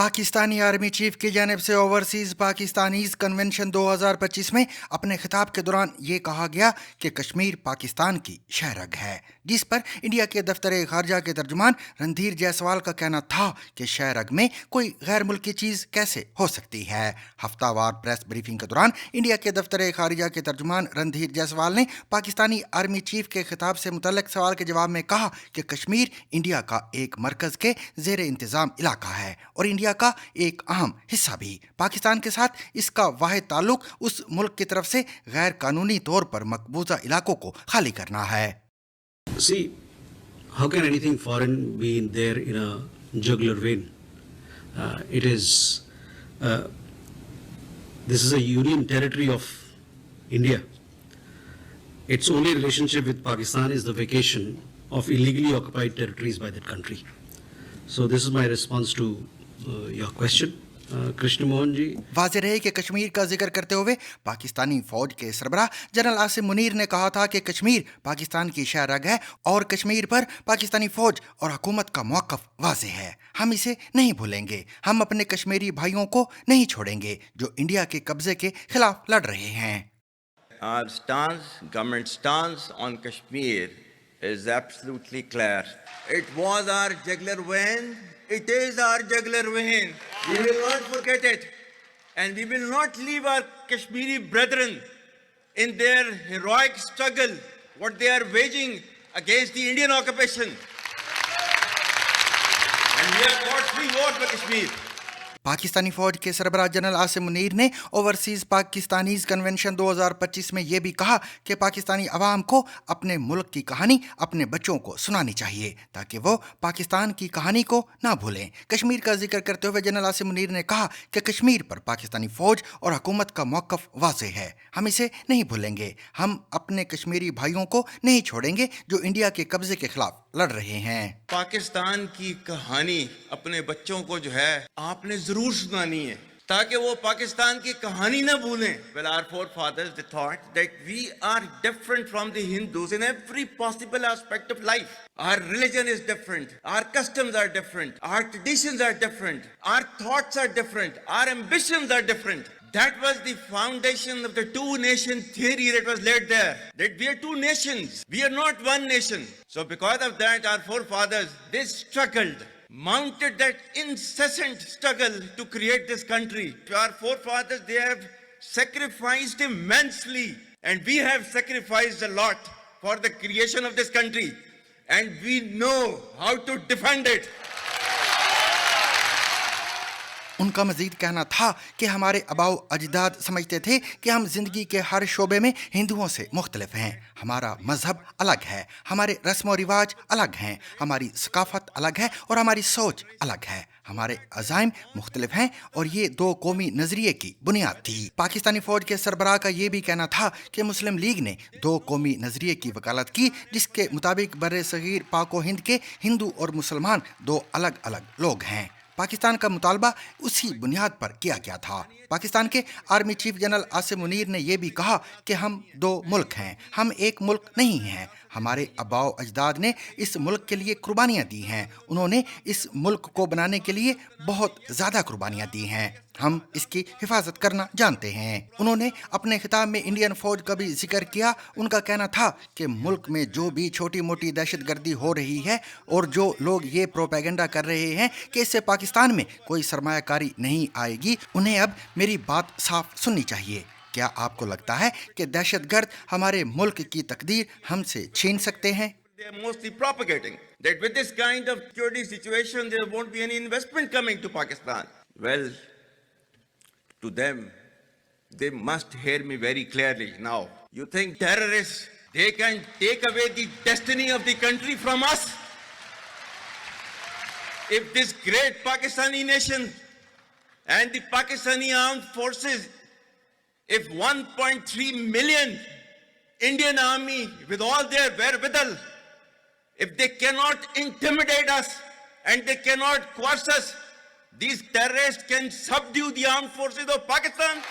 Pakistani army chief की जानिब से ओवरसीज पाकिस्तानीज कन्वेंशन 2025 में अपने खिताब के दौरान ये कहा गया कि कश्मीर पाकिस्तान की शहरग है, जिस पर इंडिया के दफ्तर खारजा के तर्जुमान रणधीर जायसवाल का कहना था कि शहरग में कोई गैर मुल्की चीज़ कैसे हो सकती है। हफ्तावार प्रेस ब्रीफिंग के दौरान इंडिया के दफ्तर खारजा के तर्जुमान रणधीर जायसवाल ने पाकिस्तानी आर्मी चीफ के खिताब से मुतल्लिक सवाल के जवाब में कहा कि कश्मीर इंडिया का एक मरकज़ के ज़ेर इंतज़ाम इलाका है और इंडिया का एक अहम हिस्सा भी। पाकिस्तान के साथ इसका वाहिद ताल्लुक उस मुल्क की तरफ से गैर कानूनी तौर पर मकबूजा इलाकों को खाली करना है। See, how can anything foreign be in there in a jugular vein? This is a union territory of India. Its only relationship with Pakistan is the vacation of illegally occupied territories by that country. So this is my response to your question. Krishna Mohan ji. वाज़ेह रहे कि कश्मीर का जिक्र करते हुए पाकिस्तानी फौज के सरबराह general Asim Munir ने कहा था कि कश्मीर पाकिस्तान की शहरग है और कश्मीर पर पाकिस्तानी फौज और हुकूमत का मौक़िफ़ वाज़ेह है। हम इसे नहीं भूलेंगे। हम अपने कश्मीरी भाइयों को नहीं छोड़ेंगे जो इंडिया के कब्जे के खिलाफ लड़ रहे हैं। Our stance, government stance on Kashmir is absolutely clear. It was our jugular vein. It is our jugular vein. We will not forget it. And we will not leave our Kashmiri brethren in their heroic struggle, what they are waging against the Indian occupation. And we have fought free war for Kashmir. Pakistani फौज के सरबराह general Asim Munir ने overseas Pakistanis convention 2025 में यह भी कहा कि पाकिस्तानी अवाम को अपने मुल्क की कहानी अपने बच्चों को सुनानी चाहिए ताकि वो पाकिस्तान की कहानी को ना भूलें। कश्मीर का जिक्र करते हुए जनरल आसिम मुनीर ने कहा कि कश्मीर पर पाकिस्तानी फौज और हुकूमत का मौक़िफ़ वाज़ेह है। हम इसे नहीं भूलेंगे। हम अपने कश्मीरी भाइयों को नहीं छोड़ेंगे जो इंडिया के कब्जे के खिलाफ लड़ रहे हैं। पाकिस्तान की कहानी अपने बच्चों को जो है आपने जरूर सुनानी है ताकि वो पाकिस्तान की कहानी ना भूलें। Well, our forefathers they thought that we are different from the Hindus in every possible aspect of life. Our religion is different, our customs are different, our traditions are different, our thoughts are different, our ambitions are different. That was the foundation of the two-nation theory that was laid there. That we are two nations. We are not one nation. So because of that, our forefathers, they struggled, mounted that incessant struggle to create this country. Our forefathers, they have sacrificed immensely. And we have sacrificed a lot for the creation of this country. And we know how to defend it. उनका मज़ीद कहना था कि हमारे आबाओ अजदाद समझते थे कि हम ज़िंदगी के हर शोबे में हिंदुओं से मुख्तलिफ हैं। हमारा मज़हब अलग है, हमारे रस्म व रिवाज अलग हैं, हमारी सकाफ़त अलग है और हमारी सोच अलग है। हमारे अज़ाइम मुख्तलिफ हैं और ये दो कौमी नज़रिए की बुनियाद थी। पाकिस्तानी फ़ौज के सरबराह का ये भी कहना था कि मुस्लिम लीग ने दो कौमी नज़रिए की वकालत की जिसके मुताबिक बर्रे सगीर पाक व हिंद के हिंदू और मुसलमान दो अलग अलग लोग हैं। पाकिस्तान का मुतालबा उसी बुनियाद पर किया गया था। पाकिस्तान के army chief general Asim Munir ने यह भी कहा कि हम दो मुल्क हैं, हम एक मुल्क नहीं हैं। हमारे आबाओ अजदाद ने इस मुल्क के लिए कुर्बानियाँ दी हैं। उन्होंने इस मुल्क को बनाने के लिए बहुत ज़्यादा कुर्बानियाँ दी हैं। हम इसकी हिफाजत करना जानते हैं। उन्होंने अपने खिताब में इंडियन फौज का भी जिक्र किया। उनका कहना था कि मुल्क में जो भी छोटी मोटी दहशतगर्दी हो रही है और जो लोग ये प्रोपेगेंडा कर रहे हैं कि इससे पाकिस्तान में कोई सरमायाकारी नहीं आएगी, उन्हें अब मेरी बात साफ सुननी चाहिए। क्या आपको लगता है कि दहशतगर्द हमारे मुल्क की तकदीर हमसे छीन सकते हैं? They are mostly propagating that with this kind of security situation there won't be any investment coming to Pakistan. Well, to them, they must hear me very clearly now. You think terrorists, they can take away the destiny of the country from us? If this great Pakistani nation and the Pakistani armed forces, if 1.3 million Indian army with all their wherewithal, if they cannot intimidate us and they cannot coerce us, these terrorists can subdue the armed forces of Pakistan.